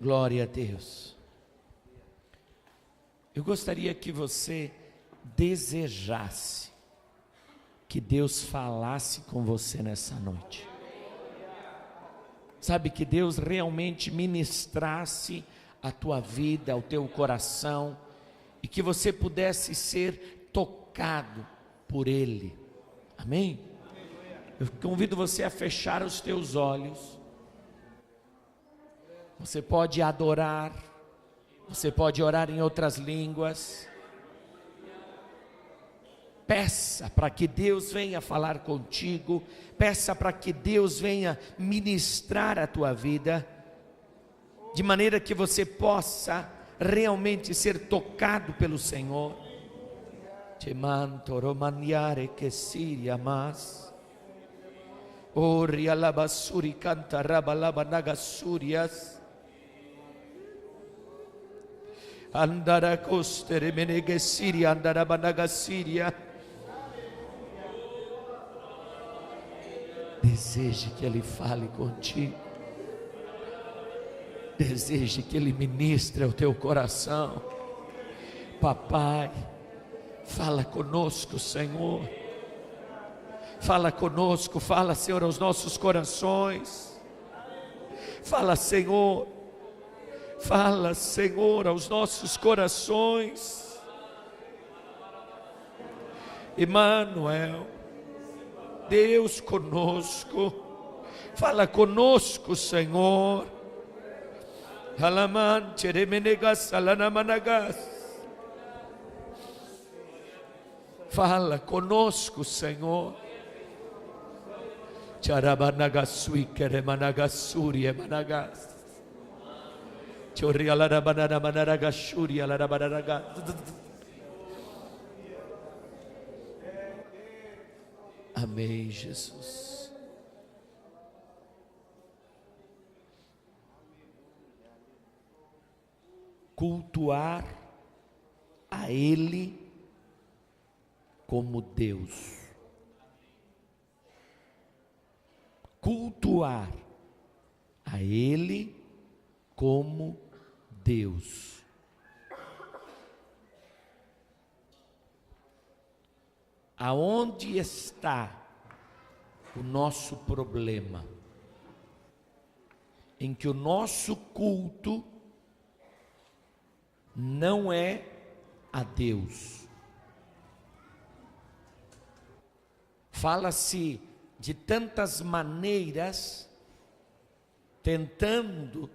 Glória a Deus. Eu gostaria que você desejasse que Deus falasse com você nessa noite. Sabe, que Deus realmente ministrasse a tua vida, ao teu coração, e que você pudesse ser tocado por Ele. Amém? Eu convido você a fechar os teus olhos. Você pode adorar, você pode orar em outras línguas. Peça para que Deus venha falar contigo, peça para que Deus venha ministrar a tua vida, de maneira que você possa realmente ser tocado pelo Senhor. Te manto romaniare che siria mas, ori alabassuri canta rabalabanagasurias. Andara costere menegesiria, andara banagasiria. Deseje que Ele fale contigo. Deseje que Ele ministre ao teu coração. Papai, fala conosco, Senhor. Fala conosco, fala, Senhor, aos nossos corações. Fala, Senhor. Fala, Senhor, aos nossos corações. Emmanuel, Deus conosco. Fala conosco, Senhor. Alaman cheremenegas alanamanagas. Fala conosco, Senhor. Charabanagasui keremanagasuri emanagas. Amém, Jesus. Cultuar a Ele como Deus. Cultuar a Ele como Deus. Aonde está o nosso problema? Em que o nosso culto não é a Deus. Fala-se de tantas maneiras tentando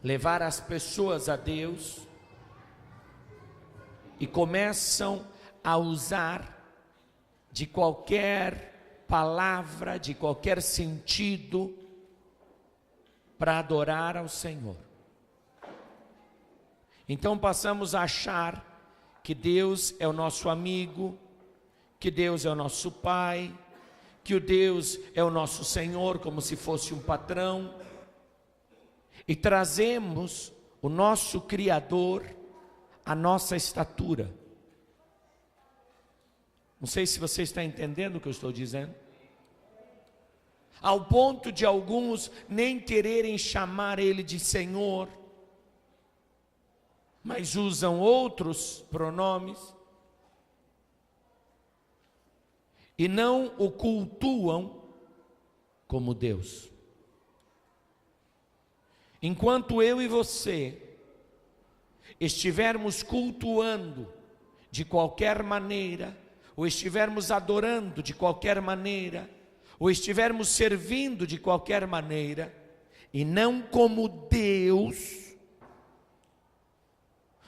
levar as pessoas a Deus, e começam a usar de qualquer palavra, de qualquer sentido, para adorar ao Senhor. Então passamos a achar que Deus é o nosso amigo, que Deus é o nosso Pai, que o Deus é o nosso Senhor, como se fosse um patrão. E trazemos o nosso Criador à nossa estatura. Não sei se você está entendendo o que eu estou dizendo. Ao ponto de alguns nem quererem chamar Ele de Senhor, mas usam outros pronomes e não o cultuam como Deus. Enquanto eu e você estivermos cultuando de qualquer maneira, ou estivermos adorando de qualquer maneira, ou estivermos servindo de qualquer maneira, e não como Deus,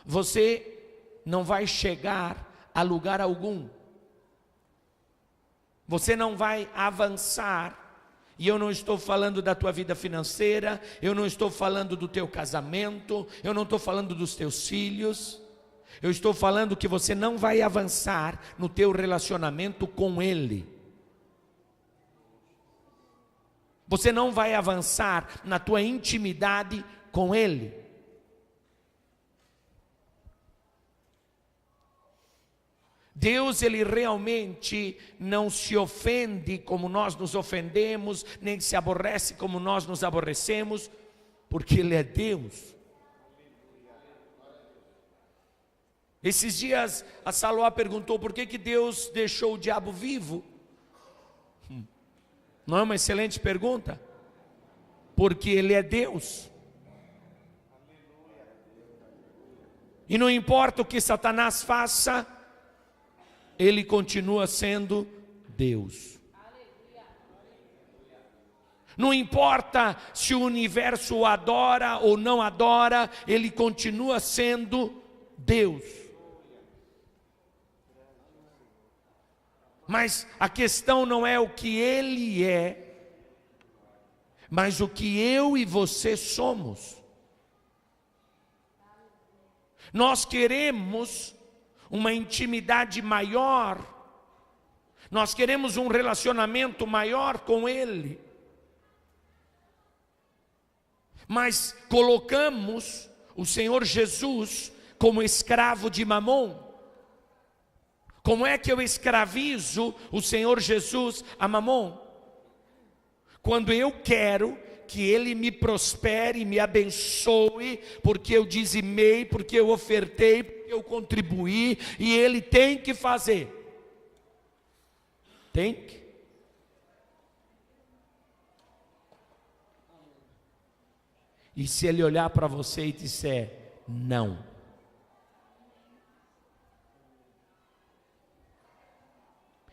você não vai chegar a lugar algum. Você não vai avançar. E eu não estou falando da tua vida financeira, eu não estou falando do teu casamento, eu não estou falando dos teus filhos. Eu estou falando que você não vai avançar no teu relacionamento com Ele. Você não vai avançar na tua intimidade com Ele. Deus, Ele realmente não se ofende como nós nos ofendemos, nem se aborrece como nós nos aborrecemos, porque Ele é Deus. Esses dias a Salomão perguntou por que Deus deixou o diabo vivo. Não é uma excelente pergunta? Porque Ele é Deus. E não importa o que Satanás faça, Ele continua sendo Deus. Não importa se o universo o adora ou não adora, Ele continua sendo Deus. Mas a questão não é o que Ele é, mas o que eu e você somos. Nós queremos uma intimidade maior, nós queremos um relacionamento maior com Ele, mas colocamos o Senhor Jesus como escravo de Mamon. Como é que eu escravizo o Senhor Jesus a Mamon? Quando eu quero que Ele me prospere, me abençoe, porque eu dizimei, porque eu ofertei, porque eu contribuí, e Ele tem que fazer. Tem que. E se Ele olhar para você e disser não?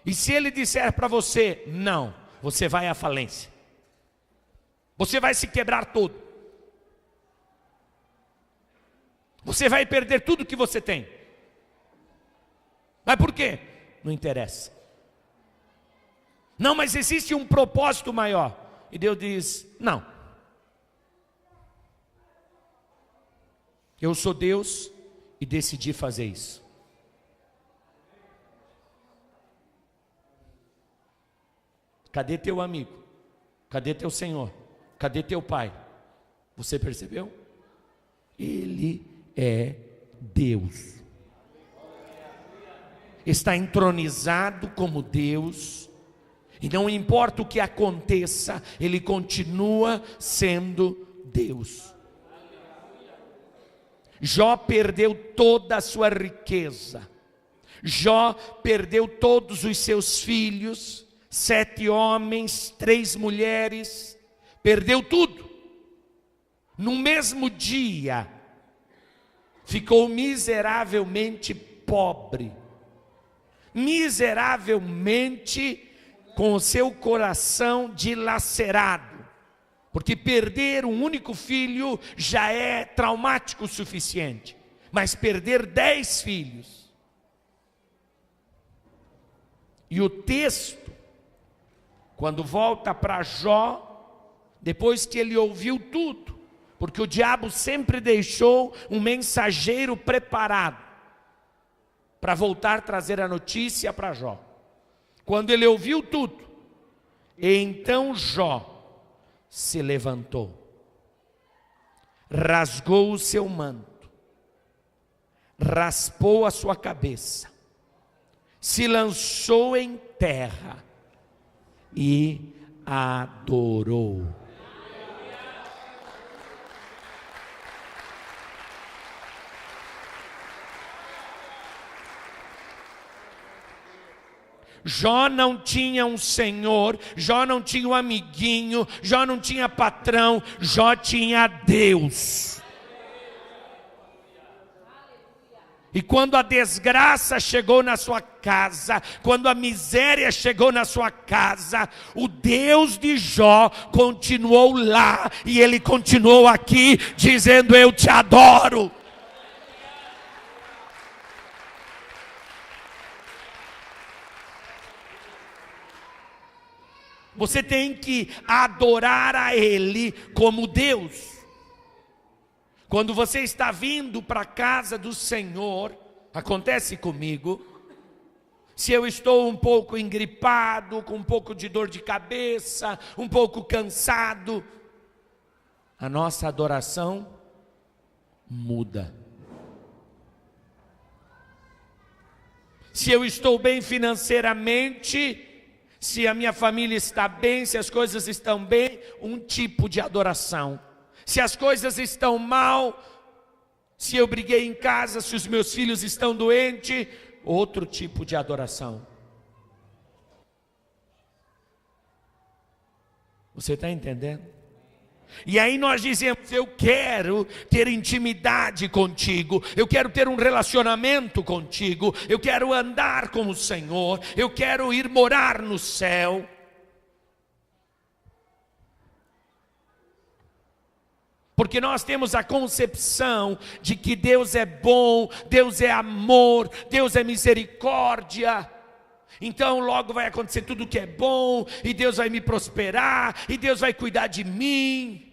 E se Ele disser para você não, você vai à falência. Você vai se quebrar todo. Você vai perder tudo que você tem. Mas por quê? Não interessa. Não, mas existe um propósito maior. E Deus diz, não. Eu sou Deus e decidi fazer isso. Cadê teu amigo? Cadê teu Senhor? Cadê teu Pai? Você percebeu? Ele é Deus. Está entronizado como Deus. E não importa o que aconteça, Ele continua sendo Deus. Jó perdeu toda a sua riqueza. Jó perdeu todos os seus filhos. 7 homens, 3 mulheres, perdeu tudo. No mesmo dia, ficou miseravelmente pobre, miseravelmente com o seu coração dilacerado, porque perder um único filho já é traumático o suficiente, mas perder 10 filhos. E o texto, quando volta para Jó, depois que ele ouviu tudo, porque o diabo sempre deixou um mensageiro preparado para voltar trazer a notícia para Jó. Quando ele ouviu tudo, então Jó se levantou, rasgou o seu manto, raspou a sua cabeça, se lançou em terra e adorou. Jó não tinha um senhor, Jó não tinha um amiguinho, Jó não tinha patrão, Jó tinha Deus. E quando a desgraça chegou na sua casa, quando a miséria chegou na sua casa, o Deus de Jó continuou lá, e Ele continuou aqui, dizendo: eu te adoro. Você tem que adorar a Ele como Deus. Quando você está vindo para a casa do Senhor, acontece comigo, se eu estou um pouco engripado, com um pouco de dor de cabeça, um pouco cansado, a nossa adoração muda. Se eu estou bem financeiramente, se a minha família está bem, se as coisas estão bem, um tipo de adoração. Se as coisas estão mal, se eu briguei em casa, se os meus filhos estão doentes, outro tipo de adoração. Você está entendendo? E aí nós dizemos: eu quero ter intimidade contigo, eu quero ter um relacionamento contigo, eu quero andar com o Senhor, eu quero ir morar no céu. Porque nós temos a concepção de que Deus é bom, Deus é amor, Deus é misericórdia. Então logo vai acontecer tudo que é bom, e Deus vai me prosperar, e Deus vai cuidar de mim.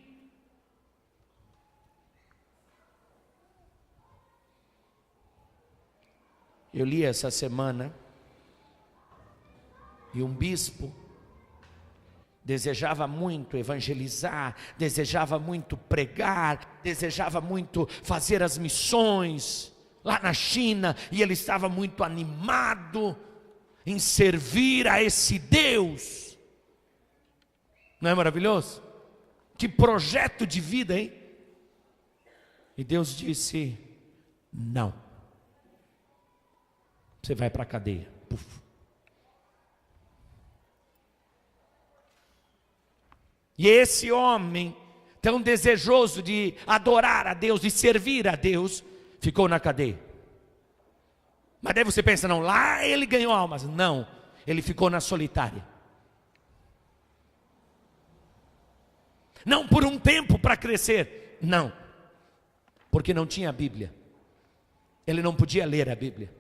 Eu li essa semana, e um bispo desejava muito evangelizar, desejava muito pregar, desejava muito fazer as missões lá na China, e ele estava muito animado em servir a esse Deus. Não é maravilhoso? Que projeto de vida, hein? E Deus disse: não, você vai para a cadeia. Puf. E esse homem, tão desejoso de adorar a Deus, de servir a Deus, ficou na cadeia. Mas daí você pensa: não, lá ele ganhou almas. Não, ele ficou na solitária. Não por um tempo para crescer, não, porque não tinha a Bíblia. Ele não podia ler a Bíblia.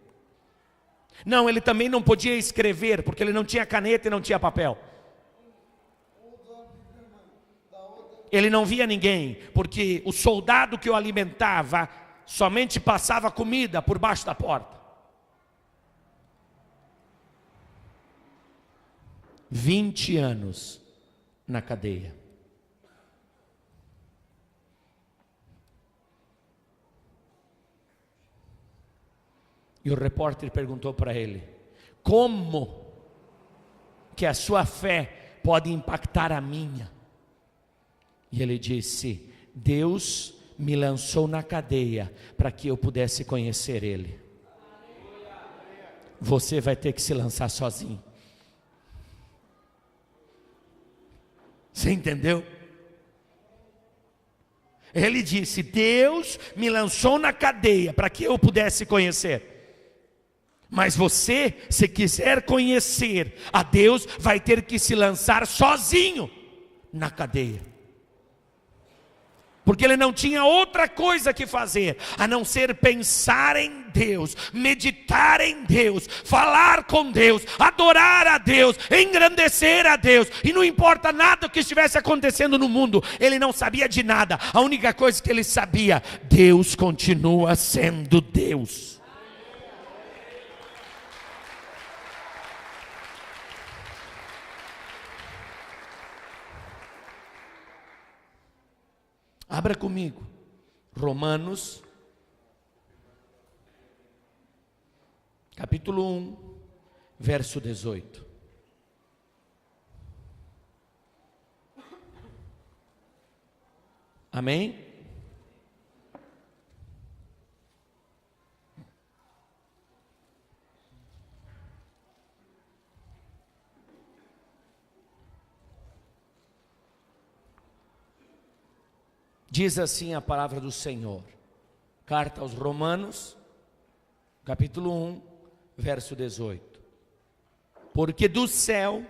Não, ele também não podia escrever, porque ele não tinha caneta e não tinha papel. Ele não via ninguém, porque o soldado que o alimentava somente passava comida por baixo da porta. 20 anos na cadeia. E o repórter perguntou para ele: como que a sua fé pode impactar a minha? E ele disse: Deus me lançou na cadeia para que eu pudesse conhecer Ele. Você vai ter que se lançar sozinho. Você entendeu? Ele disse: Deus me lançou na cadeia para que eu pudesse conhecer. Mas você, se quiser conhecer a Deus, vai ter que se lançar sozinho na cadeia. Porque ele não tinha outra coisa que fazer, a não ser pensar em Deus, meditar em Deus, falar com Deus, adorar a Deus, engrandecer a Deus. E não importa nada o que estivesse acontecendo no mundo, ele não sabia de nada. A única coisa que ele sabia: Deus continua sendo Deus. Abra comigo, Romanos, capítulo 1, verso 18. Amém? Diz assim a palavra do Senhor, carta aos Romanos, capítulo 1, verso 18. Porque do céu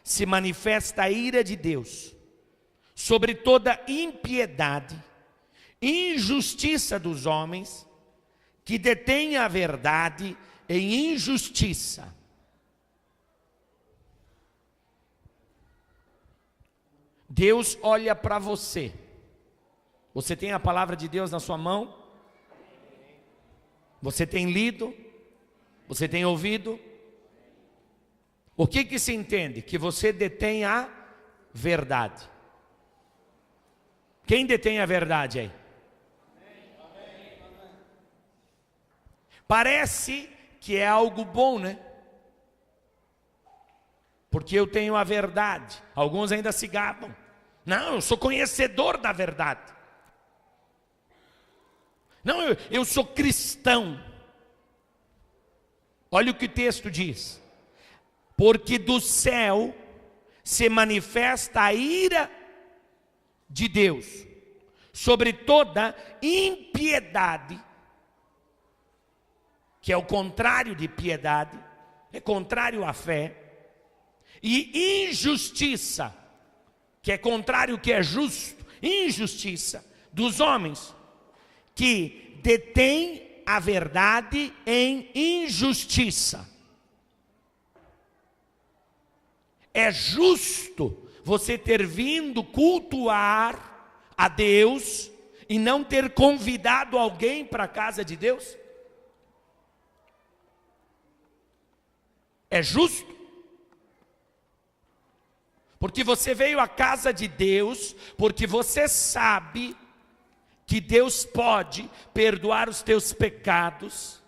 se manifesta a ira de Deus sobre toda impiedade, injustiça dos homens, que detêm a verdade em injustiça. Deus olha para você. Você tem a palavra de Deus na sua mão? Você tem lido? Você tem ouvido? O que se entende? Que você detém a verdade. Quem detém a verdade aí? Parece que é algo bom, né? Porque eu tenho a verdade. Alguns ainda se gabam. Não, eu sou conhecedor da verdade. Não, eu sou cristão. Olha o que o texto diz. Porque do céu se manifesta a ira de Deus sobre toda impiedade, que é o contrário de piedade, é contrário à fé, e injustiça, que é contrário ao que é justo, injustiça dos homens, que detêm a verdade em injustiça. É justo você ter vindo cultuar a Deus e não ter convidado alguém para a casa de Deus? É justo? Porque você veio à casa de Deus, porque você sabe que Deus pode perdoar os teus pecados.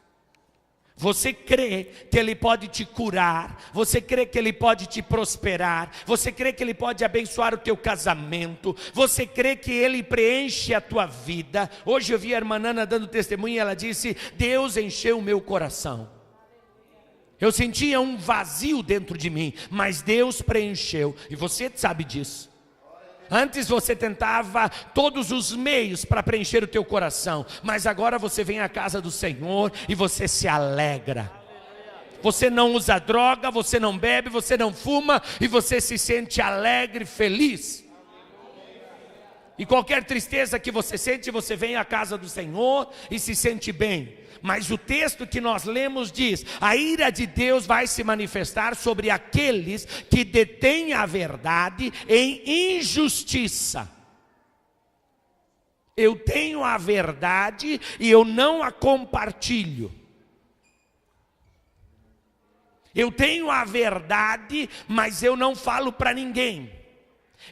Você crê que Ele pode te curar, você crê que Ele pode te prosperar, você crê que Ele pode abençoar o teu casamento, você crê que Ele preenche a tua vida. Hoje eu vi a irmã Nana dando testemunho e ela disse: Deus encheu o meu coração. Eu sentia um vazio dentro de mim, mas Deus preencheu, e você sabe disso. Antes você tentava todos os meios para preencher o teu coração, mas agora você vem à casa do Senhor e você se alegra. Você não usa droga, você não bebe, você não fuma, e você se sente alegre, feliz. E qualquer tristeza que você sente, você vem à casa do Senhor e se sente bem. Mas o texto que nós lemos diz: a ira de Deus vai se manifestar sobre aqueles que detêm a verdade em injustiça. Eu tenho a verdade e eu não a compartilho. Eu tenho a verdade, mas eu não falo para ninguém.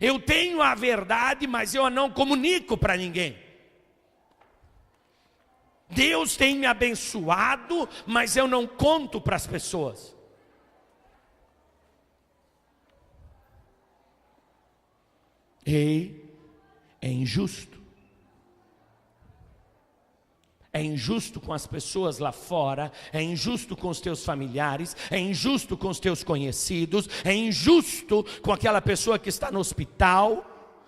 Eu tenho a verdade, mas eu a não comunico para ninguém. Deus tem me abençoado, mas eu não conto para as pessoas. E é injusto. É injusto com as pessoas lá fora, é injusto com os teus familiares, é injusto com os teus conhecidos, é injusto com aquela pessoa que está no hospital,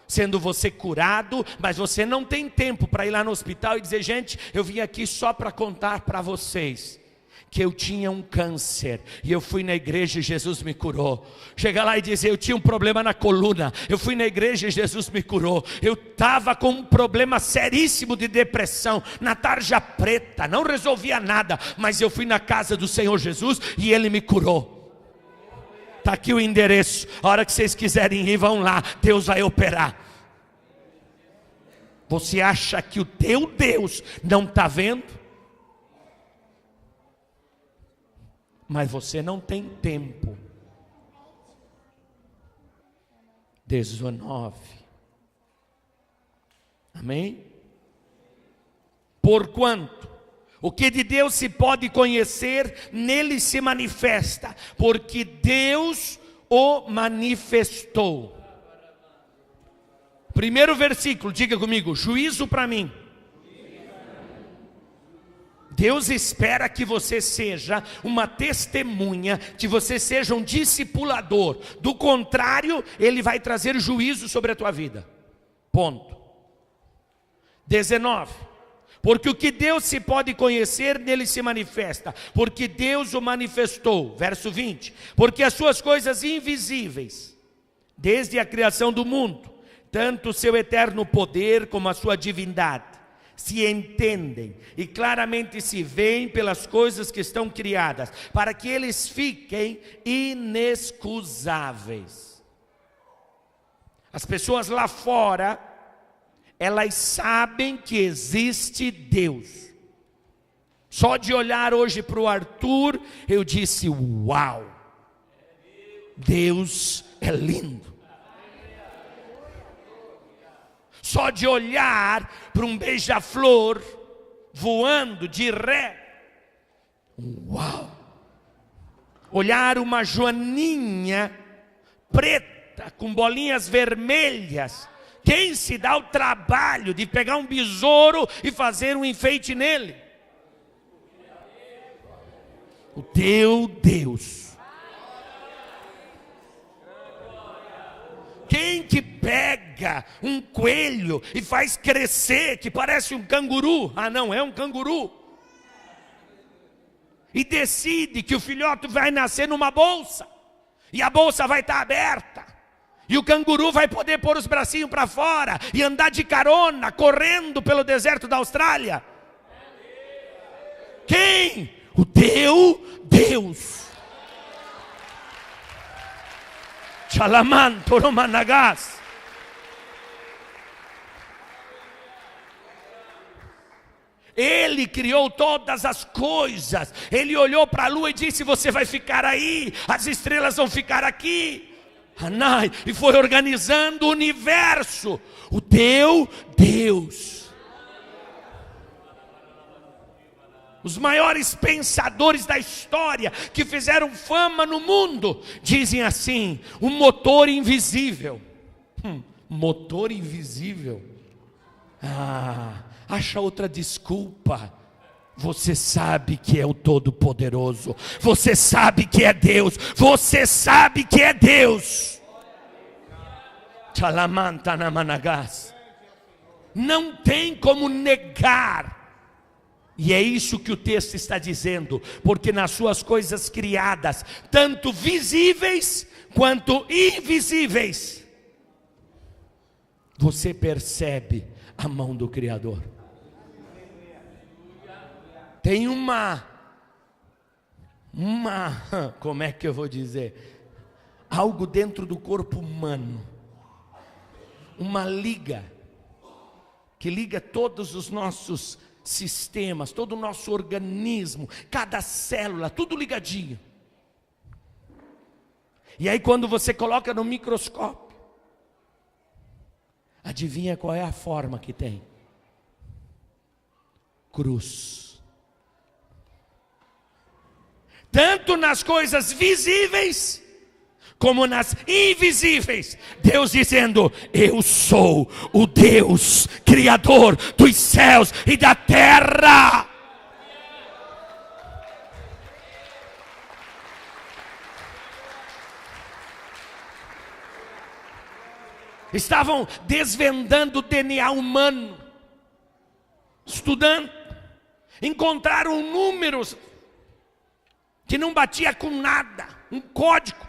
sendo você curado, mas você não tem tempo para ir lá no hospital e dizer: gente, eu vim aqui só para contar para vocês que eu tinha um câncer, e eu fui na igreja e Jesus me curou. Chega lá e dizer: eu tinha um problema na coluna, eu fui na igreja e Jesus me curou. Eu estava com um problema seríssimo de depressão, na tarja preta, não resolvia nada, mas eu fui na casa do Senhor Jesus e Ele me curou. Está aqui o endereço, a hora que vocês quiserem ir, vão lá, Deus vai operar. Você acha que o teu Deus não está vendo? Mas você não tem tempo. 19. Amém? Porquanto o que de Deus se pode conhecer, nele se manifesta, porque Deus o manifestou. Primeiro versículo, diga comigo: juízo para mim. Deus espera que você seja uma testemunha, que você seja um discipulador. Do contrário, Ele vai trazer juízo sobre a tua vida. Ponto. 19. Porque o que Deus se pode conhecer, nele se manifesta, porque Deus o manifestou. Verso 20. Porque as suas coisas invisíveis, desde a criação do mundo, tanto o seu eterno poder como a sua divindade, se entendem e claramente se veem pelas coisas que estão criadas, para que eles fiquem inexcusáveis. As pessoas lá fora, elas sabem que existe Deus. Só de olhar hoje para o Arthur, eu disse: uau, Deus é lindo. Só de olhar para um beija-flor voando de ré, uau. Olhar uma joaninha preta preta com bolinhas vermelhas. Quem se dá o trabalho de pegar um besouro e fazer um enfeite nele? O teu Deus. Quem que pega um coelho e faz crescer, que parece um canguru? Ah, não, é um canguru. E decide que o filhote vai nascer numa bolsa. E a bolsa vai estar aberta. E o canguru vai poder pôr os bracinhos para fora e andar de carona, correndo pelo deserto da Austrália. Quem? O teu Deus. Chalamanto Romanagas. Ele criou todas as coisas. Ele olhou para a lua e disse: você vai ficar aí, as estrelas vão ficar aqui. Anai, e foi organizando o universo. O teu Deus. Os maiores pensadores da história que fizeram fama no mundo dizem assim: um motor invisível. Motor invisível. Acha outra desculpa. Você sabe que é o Todo-Poderoso. Você sabe que é Deus. Você sabe que é Deus. Não tem como negar. E é isso que o texto está dizendo. Porque nas suas coisas criadas, tanto visíveis quanto invisíveis, você percebe a mão do Criador. Tem como é que eu vou dizer? Algo dentro do corpo humano. Uma liga, que liga todos os nossos sistemas, todo o nosso organismo, cada célula, tudo ligadinho. E aí quando você coloca no microscópio, adivinha qual é a forma que tem? Cruz. Tanto nas coisas visíveis, como nas invisíveis. Deus dizendo: eu sou o Deus Criador dos céus e da terra. Estavam desvendando o DNA humano, estudando, encontraram números que não batia com nada, um código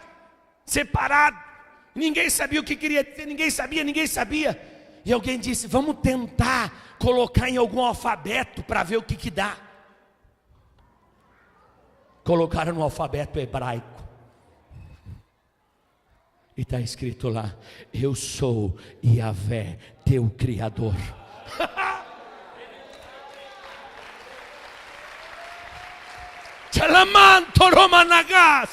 separado. Ninguém sabia o que queria dizer, ninguém sabia. E alguém disse: vamos tentar colocar em algum alfabeto para ver o que dá. Colocaram no alfabeto hebraico. E está escrito lá: eu sou Yahvé, teu Criador. Chalamanto Romanagas.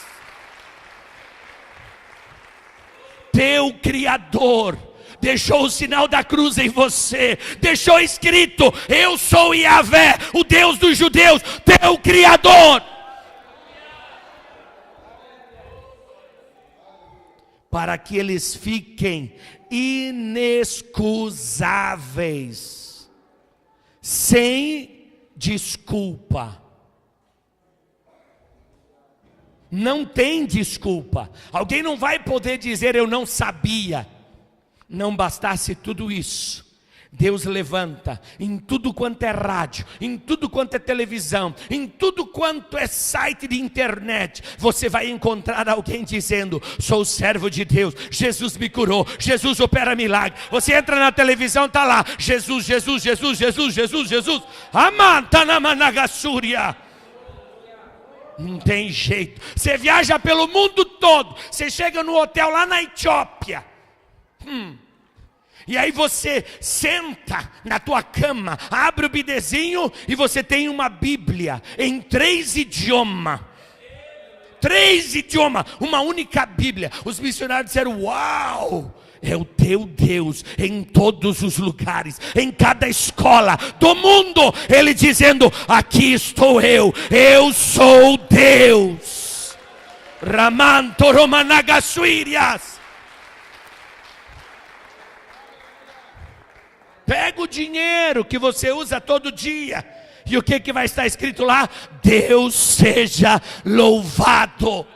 Teu Criador deixou o sinal da cruz em você, deixou escrito: eu sou Yahvé, o Deus dos judeus, teu Criador. Para que eles fiquem inexcusáveis, sem desculpa. Não tem desculpa. Alguém não vai poder dizer: eu não sabia. Não bastasse tudo isso, Deus levanta em tudo quanto é rádio, em tudo quanto é televisão, em tudo quanto é site de internet, você vai encontrar alguém dizendo: sou servo de Deus, Jesus me curou, Jesus opera milagre. Você entra na televisão, está lá: Jesus, Jesus, Jesus, Jesus, Jesus, Jesus. Amantanamanagassúria. Não tem jeito. Você viaja pelo mundo todo, você chega no hotel lá na Etiópia, e aí você senta na tua cama, abre o bidezinho e você tem uma Bíblia em 3 idiomas. 3 idiomas, uma única Bíblia. Os missionários disseram: uau! É o teu Deus em todos os lugares, em cada escola do mundo. Ele dizendo: aqui estou eu sou Deus. Ramanto Romanagasuírias. Pega o dinheiro que você usa todo dia, e o que vai estar escrito lá? Deus seja louvado.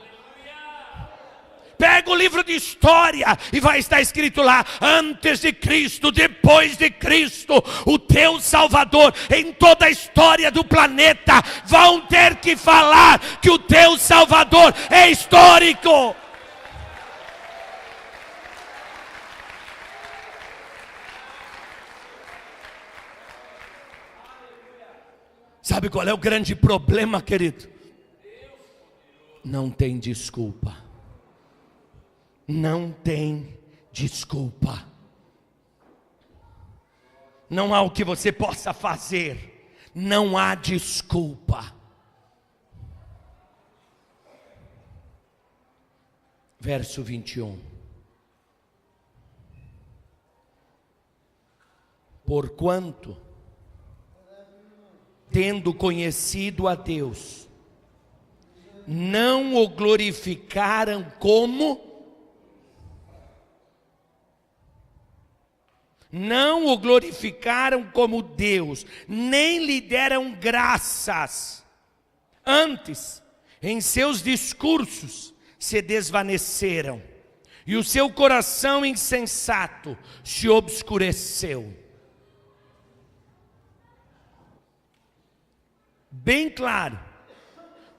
Pega o livro de história e vai estar escrito lá: antes de Cristo, depois de Cristo, o teu Salvador. Em toda a história do planeta vão ter que falar que o teu Salvador é histórico. Sabe qual é o grande problema, querido? Não tem desculpa. Não tem desculpa. Não há o que você possa fazer. Não há desculpa. Verso 21. Porquanto, tendo conhecido a Deus, não o glorificaram como Deus, nem lhe deram graças. Antes, em seus discursos se desvaneceram, e o seu coração insensato se obscureceu. Bem claro,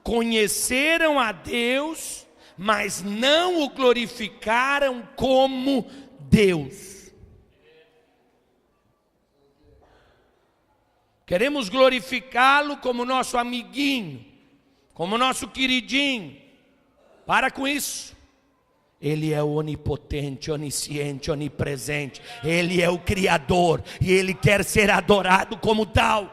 conheceram a Deus, mas não o glorificaram como Deus. Queremos glorificá-lo como nosso amiguinho, como nosso queridinho. Para com isso. Ele é onipotente, onisciente, onipresente. Ele é o Criador e Ele quer ser adorado como tal.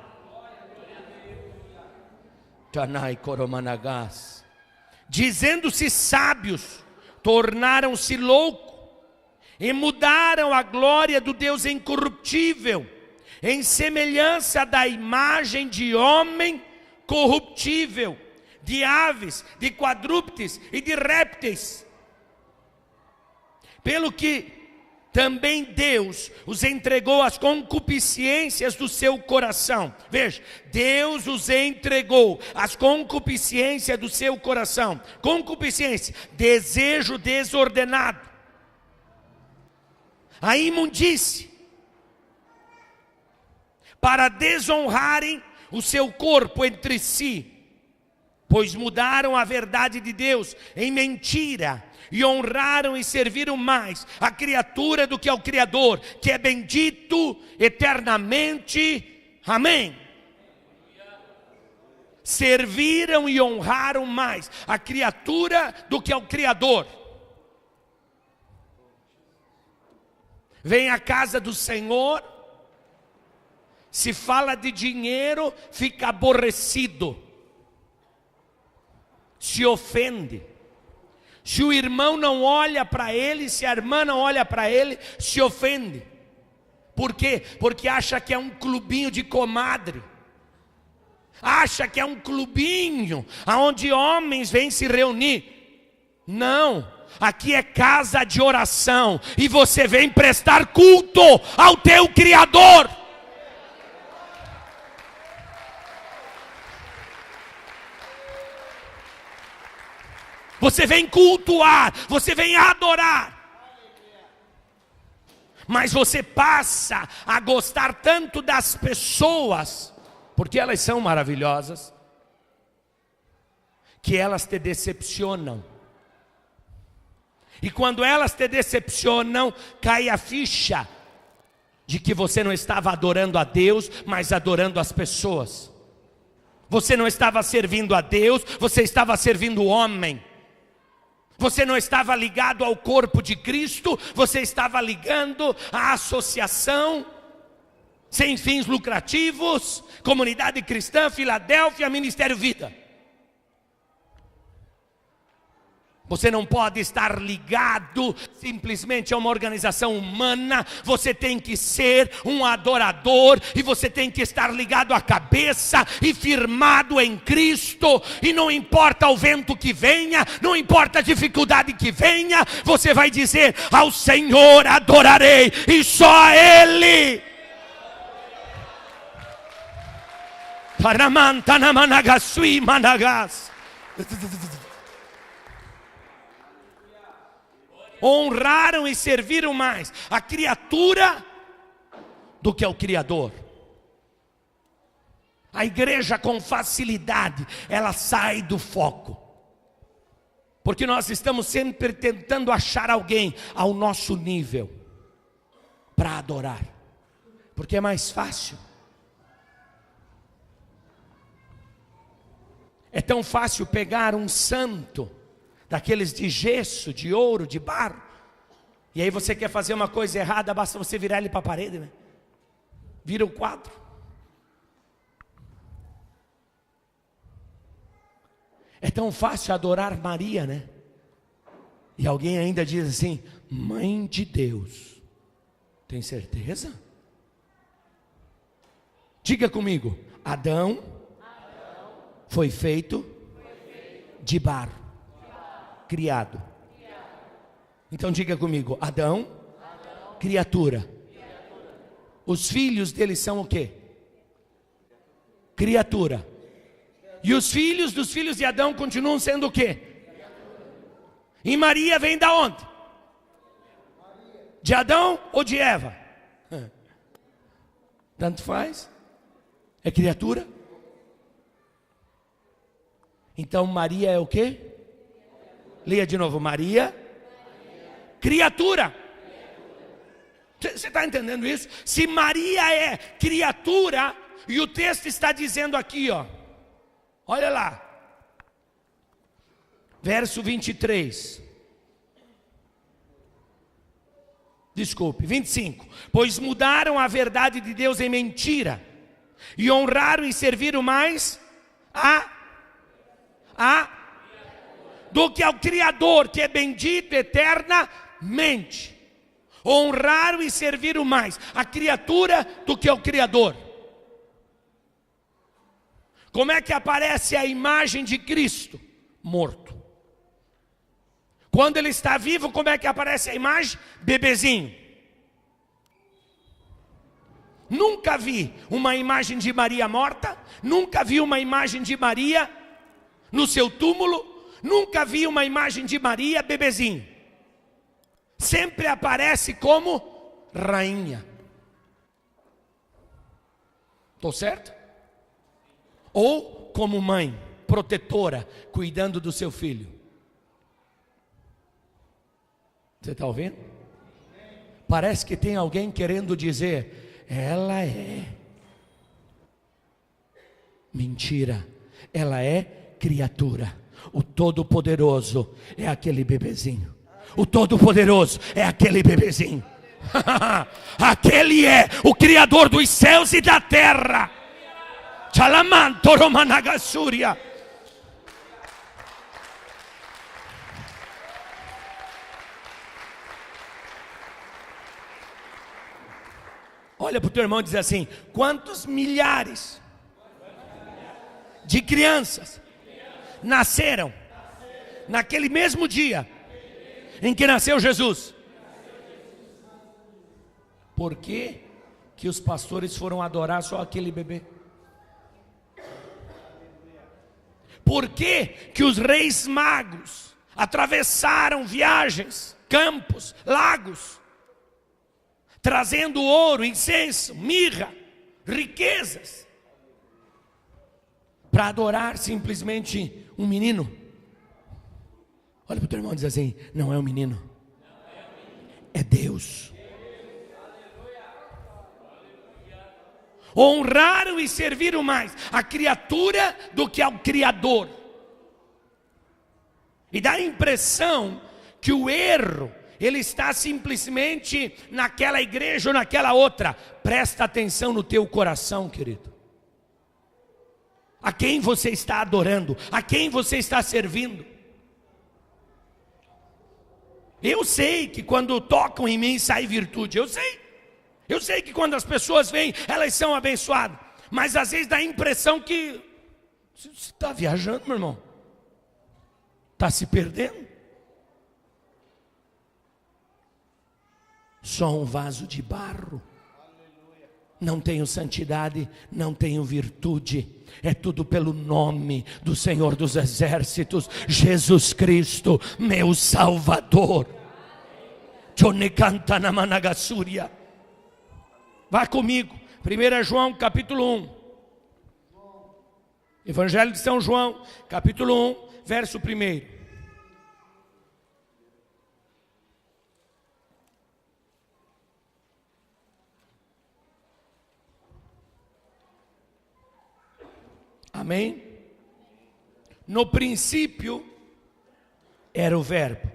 Dizendo-se sábios, tornaram-se loucos e mudaram a glória do Deus incorruptível em semelhança da imagem de homem corruptível, de aves, de quadrúpedes e de répteis. Pelo que também Deus os entregou às concupiscências do seu coração. Veja, Deus os entregou às concupiscências do seu coração. Concupiscência, desejo desordenado, a imundície, para desonrarem o seu corpo entre si, pois mudaram a verdade de Deus em mentira, e honraram e serviram mais a criatura do que ao Criador, que é bendito eternamente. Amém. Serviram e honraram mais a criatura do que ao Criador. Vem à casa do Senhor, se fala de dinheiro, fica aborrecido, se ofende. Se o irmão não olha para ele, se a irmã não olha para ele, se ofende. Por quê? Porque acha que é um clubinho de comadre. Acha que é um clubinho onde homens vêm se reunir. Não, aqui é casa de oração e você vem prestar culto ao teu Criador. Você vem cultuar, você vem adorar. Mas você passa a gostar tanto das pessoas, porque elas são maravilhosas, que elas te decepcionam. E quando elas te decepcionam, cai a ficha de que você não estava adorando a Deus, mas adorando as pessoas. Você não estava servindo a Deus, você estava servindo o homem. Você não estava ligado ao corpo de Cristo, você estava ligando à associação sem fins lucrativos, Comunidade Cristã, Filadélfia, Ministério Vida. Você não pode estar ligado simplesmente a uma organização humana. Você tem que ser um adorador, e você tem que estar ligado à cabeça e firmado em Cristo. E não importa o vento que venha, não importa a dificuldade que venha, você vai dizer: ao Senhor adorarei, e só a Ele. Paramantanamanagassui managas. Honraram e serviram mais a criatura do que ao Criador. A igreja com facilidade, ela sai do foco. Porque nós estamos sempre tentando achar alguém ao nosso nível para adorar. Porque é mais fácil. É tão fácil pegar um santo, daqueles de gesso, de ouro, de barro, e aí você quer fazer uma coisa errada, basta você virar ele para a parede, né? Vira o quadro. É tão fácil adorar Maria, né? E alguém ainda diz assim: Mãe de Deus. Tem certeza? Diga comigo: Adão foi feito de barro, criado. Então diga comigo: Adão, criatura. Os filhos dele são o quê? Criatura. E os filhos dos filhos de Adão continuam sendo o quê? E Maria vem da onde? De Adão ou de Eva? Tanto faz. É criatura. Então Maria é o quê? Leia de novo: Maria, criatura. Você está entendendo isso? Se Maria é criatura, e o texto está dizendo aqui, ó, olha lá, verso 23. Desculpe, 25. Pois mudaram a verdade de Deus em mentira, e honraram e serviram mais do que ao Criador, que é bendito eternamente. Honraram e serviram mais a criatura do que ao Criador. Como é que aparece a imagem de Cristo? Morto. Quando ele está vivo, como é que aparece a imagem? Bebezinho. Nunca vi uma imagem de Maria morta, nunca vi uma imagem de Maria no seu túmulo, nunca vi uma imagem de Maria bebezinho. Sempre aparece como rainha. Estou certo? Ou como mãe, protetora, cuidando do seu filho. Você está ouvindo? Parece que tem alguém querendo dizer: ela é. Mentira. Ela é criatura. O Todo-Poderoso é aquele bebezinho. O Todo-Poderoso é aquele bebezinho. Aquele é o Criador dos céus e da terra. Chalamanto Romanagassúria. Olha para o teu irmão e diz assim: quantos milhares de crianças nasceram naquele mesmo dia em que nasceu Jesus? Por que que os pastores foram adorar só aquele bebê? Por que que os reis magos atravessaram viagens, campos, lagos, trazendo ouro, incenso, mirra, riquezas, para adorar simplesmente um menino? Olha para o teu irmão e diz assim: não é um menino, é Deus. Honraram e serviram mais a criatura do que ao Criador. E dá a impressão que o erro, ele está simplesmente naquela igreja ou naquela outra. Presta atenção no teu coração, querido. A quem você está adorando? A quem você está servindo? Eu sei que quando tocam em mim sai virtude. Eu sei que quando as pessoas vêm, elas são abençoadas. Mas às vezes dá a impressão que você está viajando, meu irmão. Está se perdendo. Só um vaso de barro. não tenho santidade, não tenho virtude. É tudo pelo nome do Senhor dos Exércitos, Jesus Cristo, meu Salvador. Vá comigo, 1 João capítulo 1. Evangelho de São João, capítulo 1, verso 1. Amém? No princípio era o Verbo.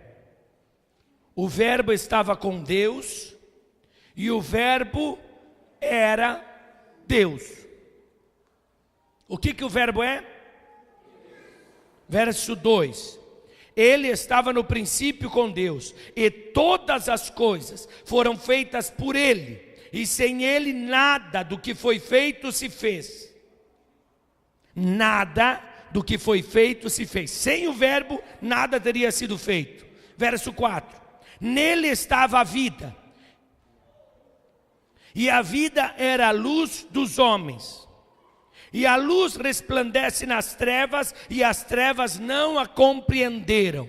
O Verbo estava com Deus e o Verbo era Deus. O que o Verbo é? Verso 2. Ele estava no princípio com Deus e todas as coisas foram feitas por Ele, e sem Ele nada do que foi feito se fez. Nada do que foi feito se fez. Sem o Verbo, nada teria sido feito. Verso 4. Nele estava a vida, e a vida era a luz dos homens. E a luz resplandece nas trevas, e as trevas não a compreenderam.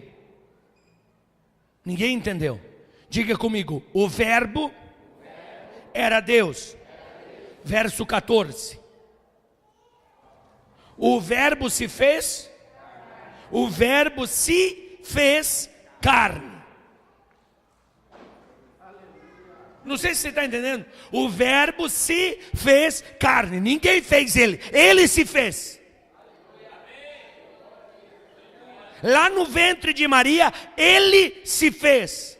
Ninguém entendeu? Diga comigo, o Verbo era Deus. Verso 14. O Verbo se fez, o Verbo se fez carne. Não sei se você está entendendo. O Verbo se fez carne. Ninguém fez ele, ele se fez. Lá no ventre de Maria, ele se fez.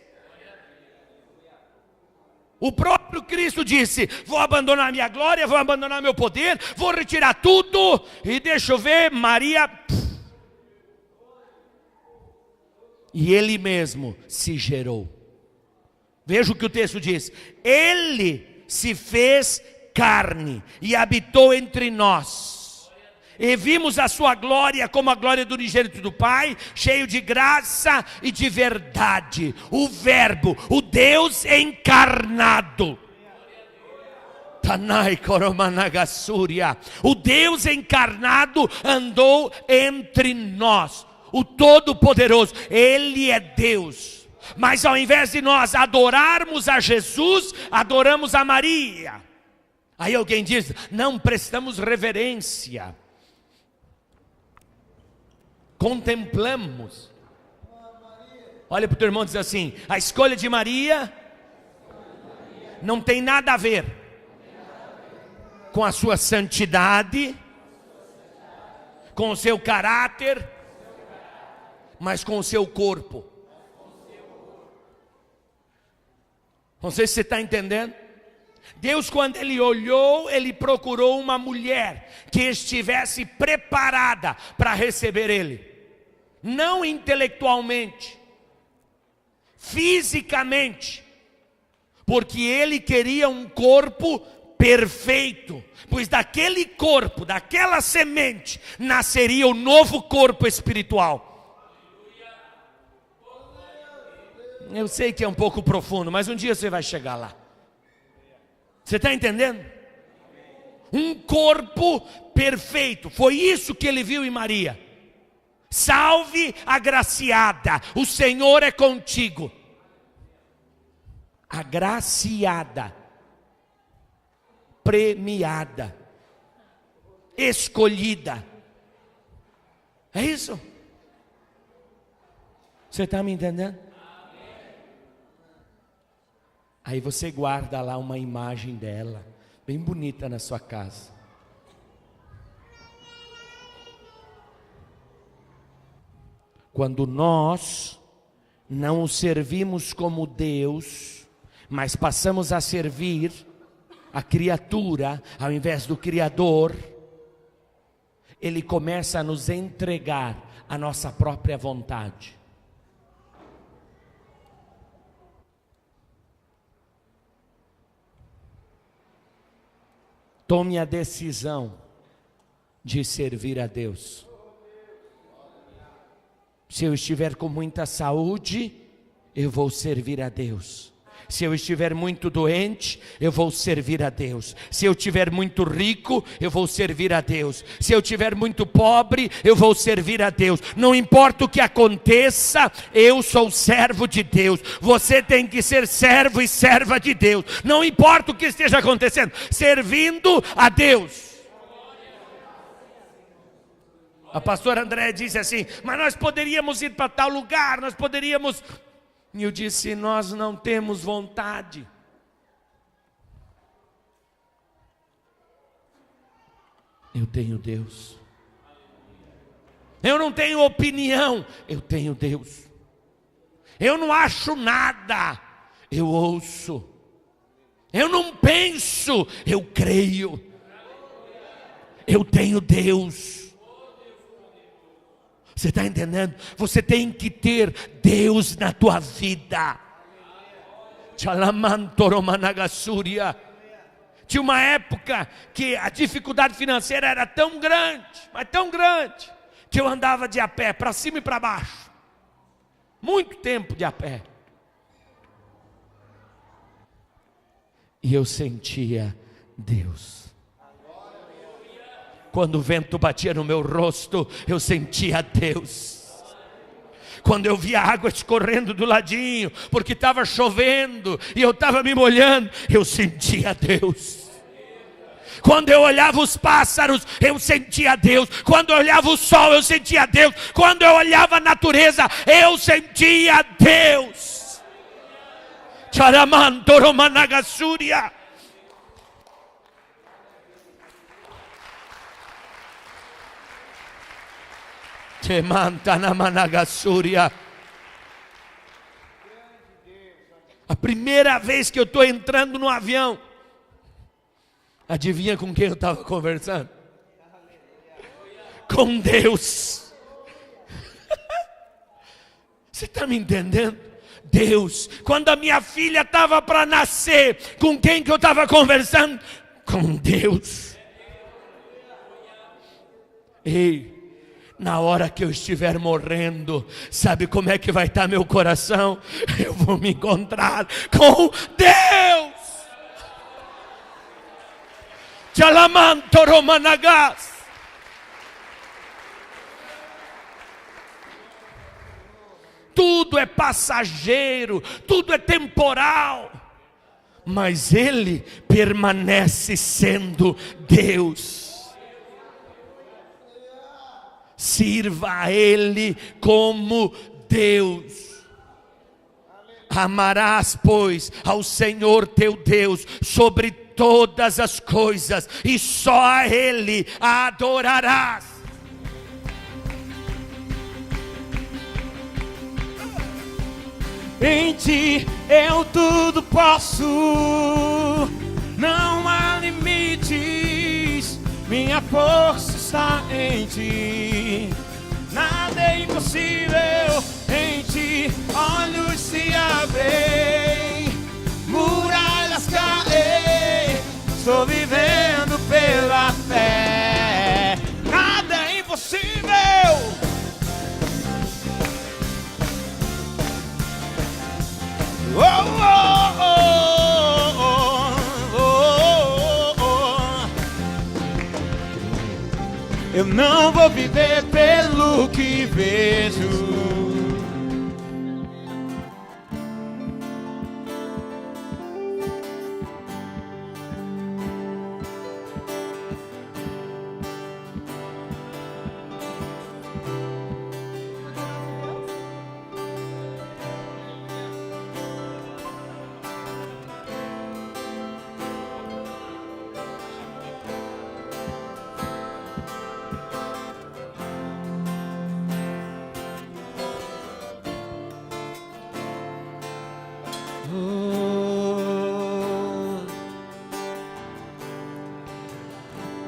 O próprio Cristo disse: vou abandonar minha glória, vou abandonar meu poder, vou retirar tudo, e deixa eu ver, Maria. E ele mesmo se gerou. Veja o que o texto diz: ele se fez carne e habitou entre nós. E vimos a sua glória como a glória do unigênito do Pai, cheio de graça e de verdade. O Verbo, o Deus encarnado. Tanai Koromanagassúria. O Deus encarnado andou entre nós. O Todo-Poderoso, Ele é Deus. Mas ao invés de nós adorarmos a Jesus, adoramos a Maria. Aí alguém diz: não prestamos reverência. Contemplamos. Olha para o teu irmão e diz assim: a escolha de Maria não tem nada a ver com a sua santidade, com o seu caráter, mas com o seu corpo. Não sei se você está entendendo. Deus, quando Ele olhou, Ele procurou uma mulher que estivesse preparada para receber Ele. Não intelectualmente, fisicamente, porque Ele queria um corpo perfeito, pois daquele corpo, daquela semente, nasceria o novo corpo espiritual. Eu sei que é um pouco profundo, mas um dia você vai chegar lá. Você está entendendo? Um corpo perfeito, foi isso que Ele viu em Maria. Salve agraciada, o Senhor é contigo. Agraciada, premiada, escolhida. É isso? Você está me entendendo? Aí você guarda lá uma imagem dela, bem bonita na sua casa. Quando nós não o servimos como Deus, mas passamos a servir a criatura ao invés do Criador, Ele começa a nos entregar a nossa própria vontade. Tome a decisão de servir a Deus. Se eu estiver com muita saúde, eu vou servir a Deus. Se eu estiver muito doente, eu vou servir a Deus. Se eu estiver muito rico, eu vou servir a Deus. Se eu estiver muito pobre, eu vou servir a Deus. Não importa o que aconteça, eu sou servo de Deus. Você tem que ser servo e serva de Deus. Não importa o que esteja acontecendo, servindo a Deus. A pastora André disse assim: mas nós poderíamos ir para tal lugar, nós poderíamos... E eu disse: nós não temos vontade. Eu tenho Deus. Eu não tenho opinião, eu tenho Deus. Eu não acho nada, eu ouço. Eu não penso, eu creio. Eu tenho Deus. Você está entendendo? Você tem que ter Deus na tua vida. Tinha uma época que a dificuldade financeira era tão grande, mas tão grande, que eu andava de a pé, para cima e para baixo. Muito tempo de a pé. E eu sentia Deus. Quando o vento batia no meu rosto, eu sentia Deus. Quando eu via a água escorrendo do ladinho, porque estava chovendo e eu estava me molhando, eu sentia Deus. Quando eu olhava os pássaros, eu sentia Deus. Quando eu olhava o sol, eu sentia Deus. Quando eu olhava a natureza, eu sentia Deus. Charamantoromanagassúria. A primeira vez que eu estou entrando no avião, adivinha com quem eu estava conversando? Com Deus. Você está me entendendo? Deus. Quando a minha filha estava para nascer, com quem que eu estava conversando? Com Deus. Ei, na hora que eu estiver morrendo, sabe como é que vai estar meu coração? Eu vou me encontrar com Deus. Chalamantoromanagás. Tudo é passageiro, tudo é temporal, mas Ele permanece sendo Deus. Sirva a Ele como Deus. Amarás, pois, ao Senhor teu Deus sobre todas as coisas, e só a Ele adorarás. Em ti eu tudo posso, não há limites, minha força está em ti, nada é impossível. Em ti olhos se abrem, muralhas caem, estou vivendo pela fé, nada é impossível. Oh, oh, oh, oh, oh, oh. Eu não vou viver pelo que vejo.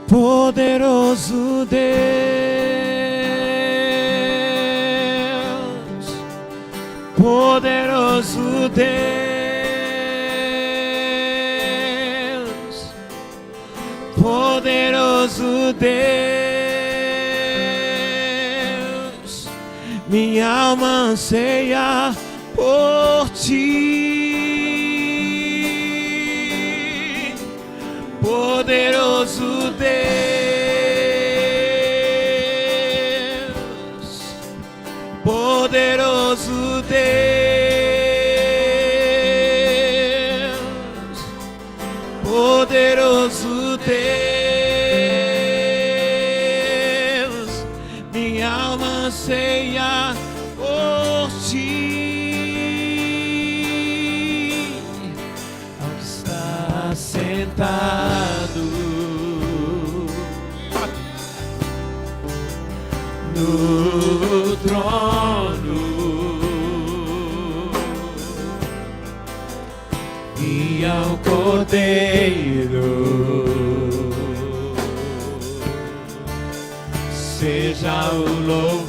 Poderoso Deus, poderoso Deus, poderoso Deus, minha alma anseia por ti. poderoso Deus, poderoso Deus, poderoso Deus, minha alma anseia por ti. Onde está sentado no trono e ao Cordeiro seja o louvor